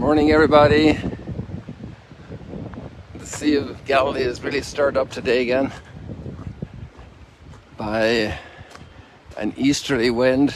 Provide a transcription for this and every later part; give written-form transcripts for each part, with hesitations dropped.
Morning, everybody. The Sea of Galilee is really stirred up today again by an easterly wind.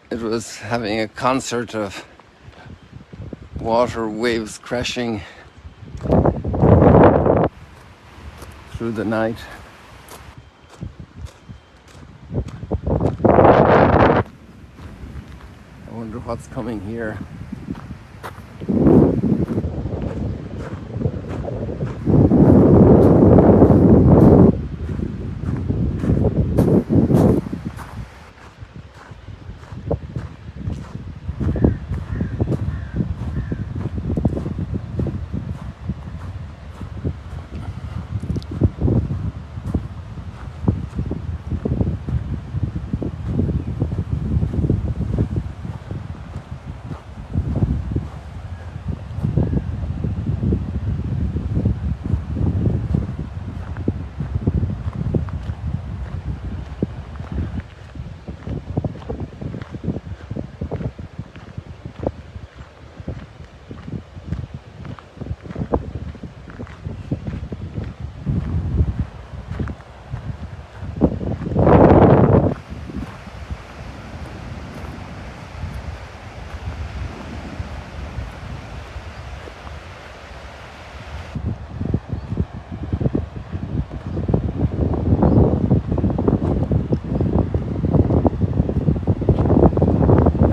It was having a concert of water waves crashing through the night. I wonder what's coming here.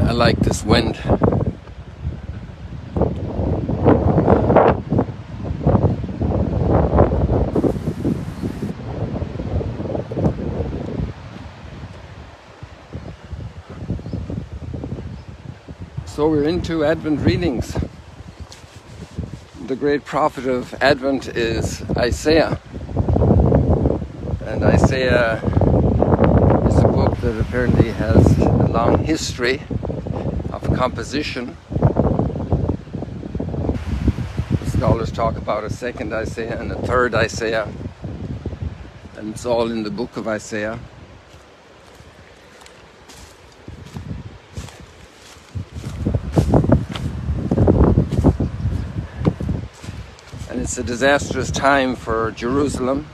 I like this wind. So we're into Advent readings. The great prophet of Advent is Isaiah. And Isaiah is a book that apparently has a long history of composition. The scholars talk about a second Isaiah and a third Isaiah, and it's all in the book of Isaiah. And it's a disastrous time for Jerusalem,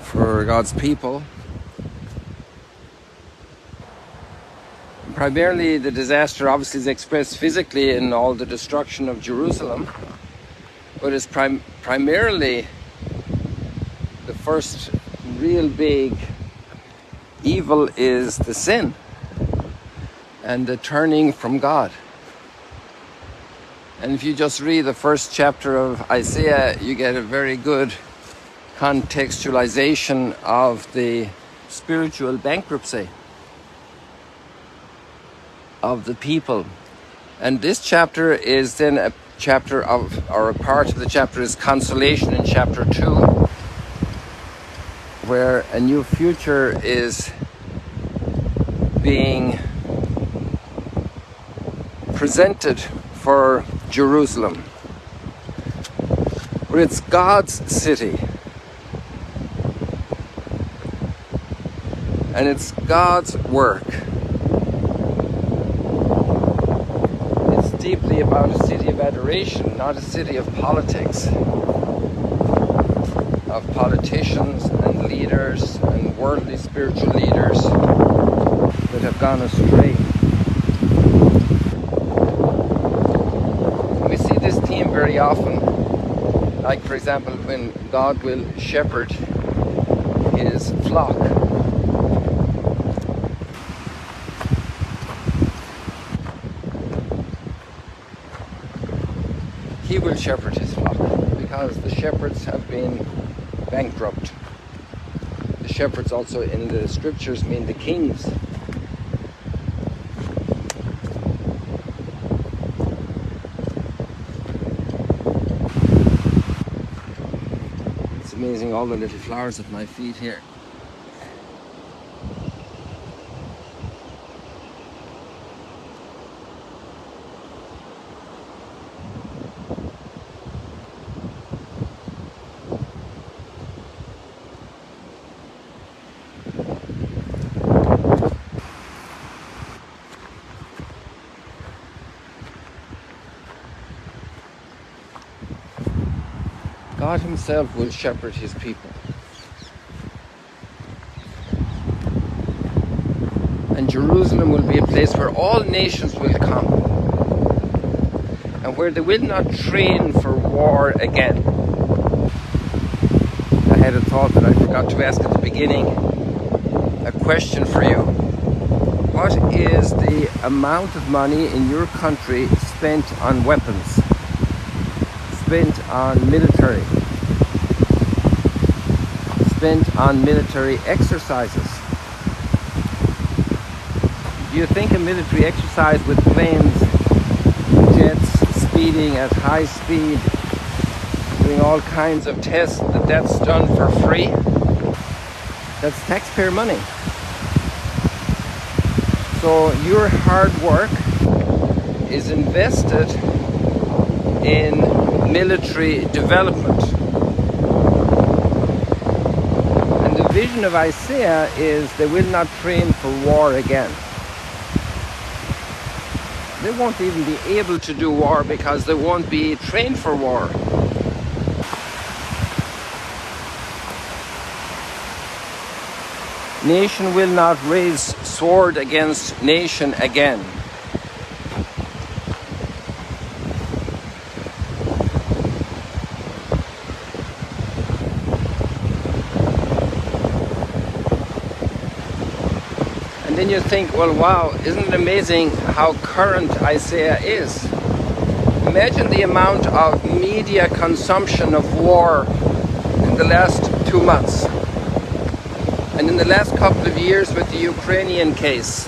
for God's people. Primarily, the disaster obviously is expressed physically in all the destruction of Jerusalem, but it's primarily the first real big evil is the sin and the turning from God. And if you just read the first chapter of Isaiah, you get a very good contextualization of the spiritual bankruptcy of the people. And this chapter is then a chapter of, or a part of the chapter is consolation in chapter 2, where a new future is being presented for Jerusalem, where it's God's city and it's God's work. Deeply about a city of adoration, not a city of politics, of politicians and leaders and worldly spiritual leaders that have gone astray. We see this theme very often, like for example when God will shepherd his flock. He will shepherd his flock because the shepherds have been bankrupt. The shepherds also in the scriptures mean the kings. It's amazing all the little flowers at my feet here. God himself will shepherd his people. And Jerusalem will be a place where all nations will come, and where they will not train for war again. I had a thought that I forgot to ask at the beginning. A question for you. What is the amount of money in your country spent on weapons, spent on military, spent on military exercises? Do you think a military exercise with planes, jets, speeding at high speed, doing all kinds of tests, that's done for free? That's taxpayer money. So your hard work is invested in military development. And the vision of Isaiah is they will not train for war again. They won't even be able to do war because they won't be trained for war. Nation will not raise sword against nation again. And then you think, well, wow, isn't it amazing how current Isaiah is? Imagine the amount of media consumption of war in the last 2 months. And in the last couple of years with the Ukrainian case.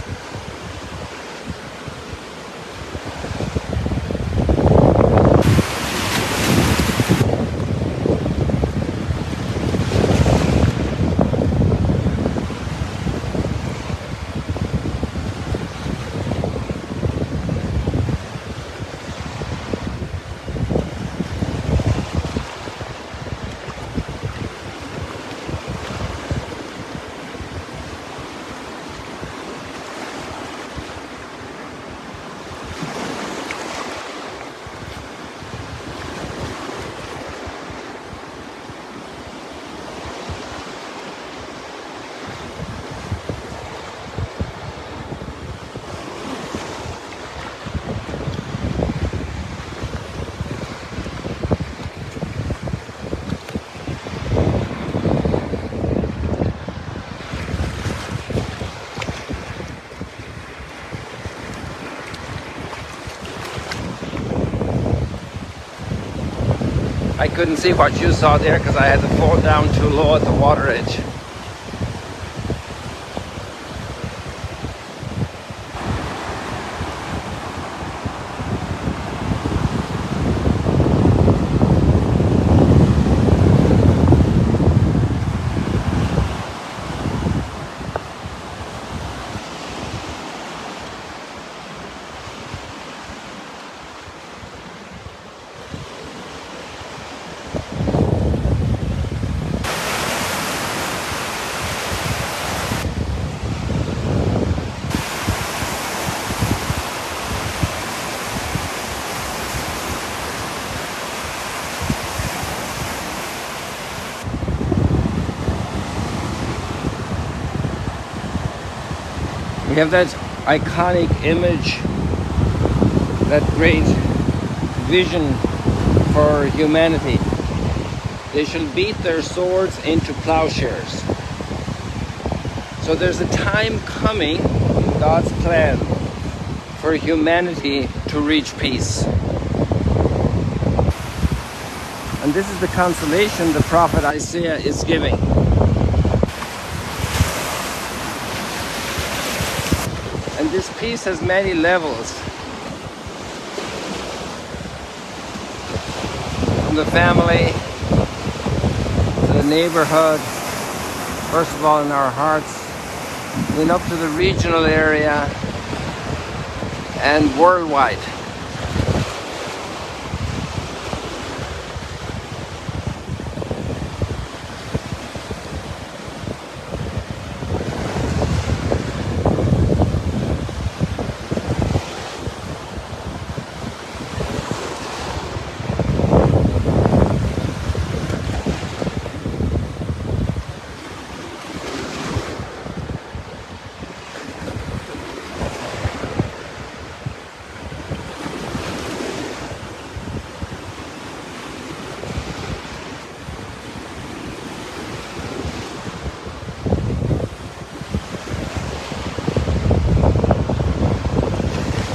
I couldn't see what you saw there because I had the phone down too low at the water edge. We have that iconic image, that great vision for humanity. They shall beat their swords into plowshares. So there's a time coming in God's plan for humanity to reach peace. And this is the consolation the prophet Isaiah is giving. And this peace has many levels. From the family to the neighborhood, first of all in our hearts, then up to the regional area and worldwide.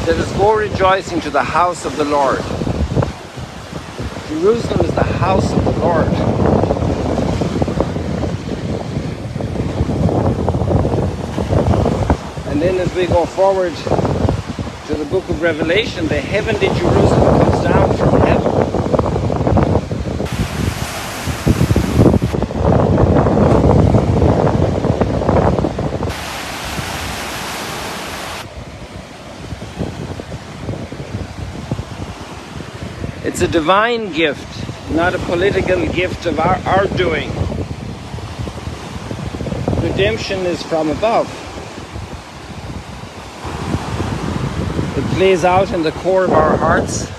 Let us go rejoicing to the house of the Lord. Jerusalem is the house of the Lord. And then as we go forward to the book of Revelation, the heavenly Jerusalem comes down from heaven. It's a divine gift, not a political gift of our doing. Redemption is from above. It plays out in the core of our hearts.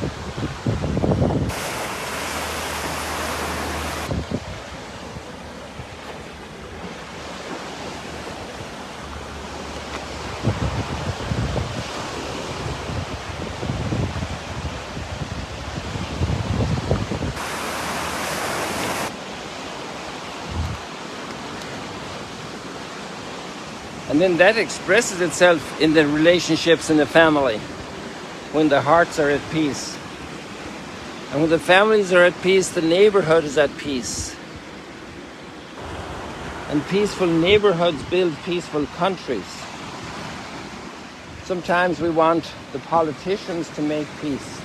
And then that expresses itself in the relationships in the family, when the hearts are at peace. And when the families are at peace, the neighborhood is at peace. And peaceful neighborhoods build peaceful countries. Sometimes we want the politicians to make peace.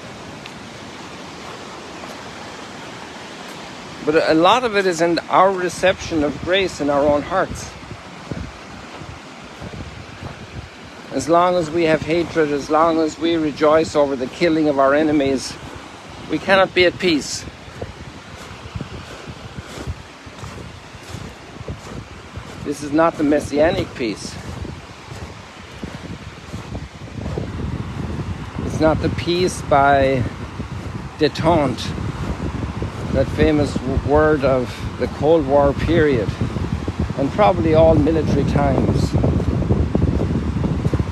But a lot of it is in our reception of grace in our own hearts. As long as we have hatred, as long as we rejoice over the killing of our enemies, we cannot be at peace. This is not the messianic peace. It's not the peace by détente, that famous word of the Cold War period, and probably all military times.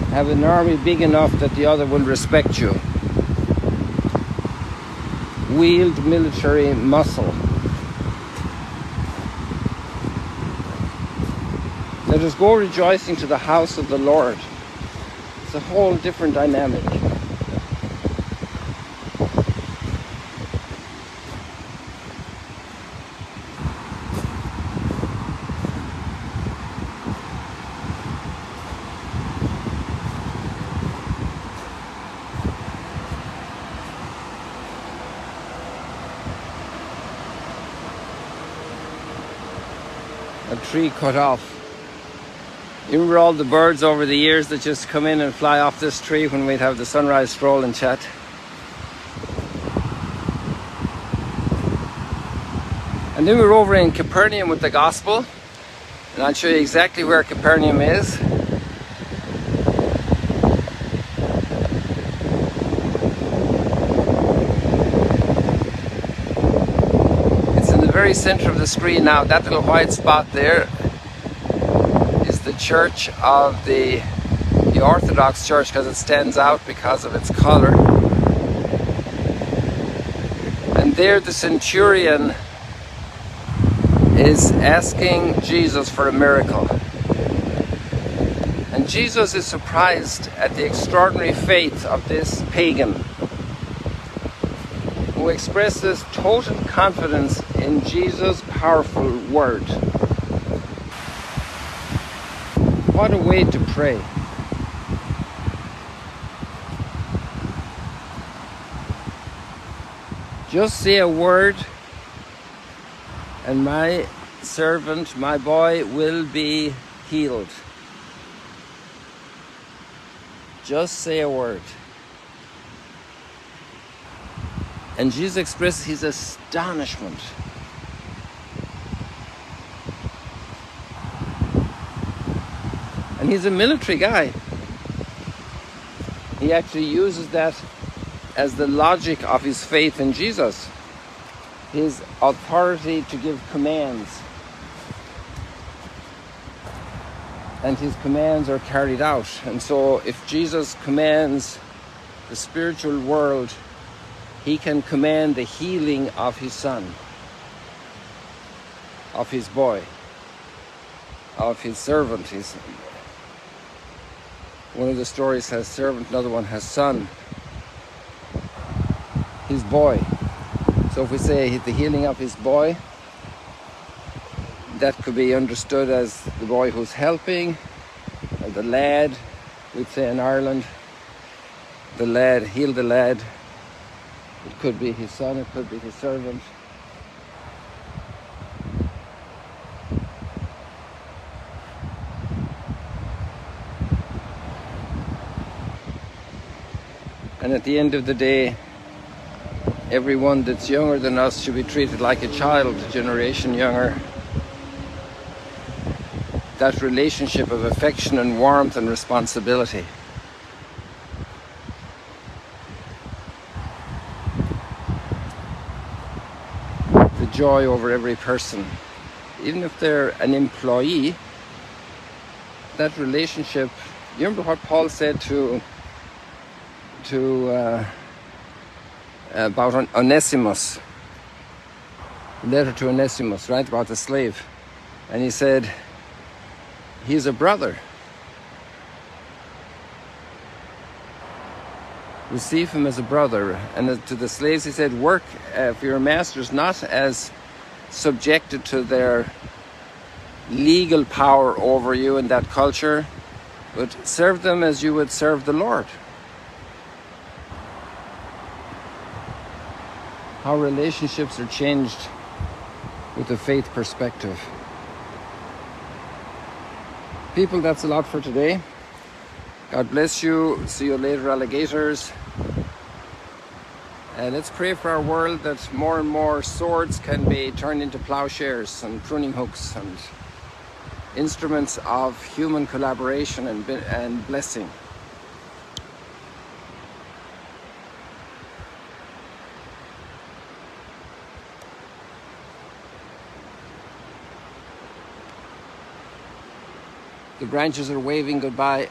Have an army big enough that the other will respect you. Wield military muscle. Let us go rejoicing to the house of the Lord. It's a whole different dynamic. A tree cut off. You remember all the birds over the years that just come in and fly off this tree when we'd have the sunrise stroll and chat? And then we were over in Capernaum with the gospel, and I'll show you exactly where Capernaum is. Very center of the screen now, that little white spot there is the church of the Orthodox Church, because it stands out because of its color. And there the centurion is asking Jesus for a miracle. And Jesus is surprised at the extraordinary faith of this pagan, who expresses total confidence in Jesus' powerful word. What a way to pray. Just say a word and my servant, my boy, will be healed. Just say a word. And Jesus expresses his astonishment. And he's a military guy. He actually uses that as the logic of his faith in Jesus. His authority to give commands. And his commands are carried out. And so if Jesus commands the spiritual world, he can command the healing of his son, of his boy, of his servant. One of the stories has servant, another one has son. His boy. So if we say the healing of his boy, that could be understood as the boy who's helping, or the lad, we'd say in Ireland. The lad, heal the lad. It could be his son, it could be his servant. And at the end of the day, everyone that's younger than us should be treated like a child, a generation younger. That relationship of affection and warmth and responsibility. The joy over every person. Even if they're an employee, that relationship, you remember what Paul said about Onesimus, the letter to Onesimus, right, about the slave, and he said he's a brother. Receive him as a brother. And to the slaves he said, work for your masters not as subjected to their legal power over you in that culture, but serve them as you would serve the Lord. How relationships are changed with a faith perspective. People, that's a lot for today. God bless you. See you later, alligators. And let's pray for our world that more and more swords can be turned into plowshares and pruning hooks and instruments of human collaboration and blessing. The branches are waving goodbye.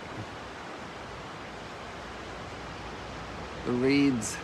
The reeds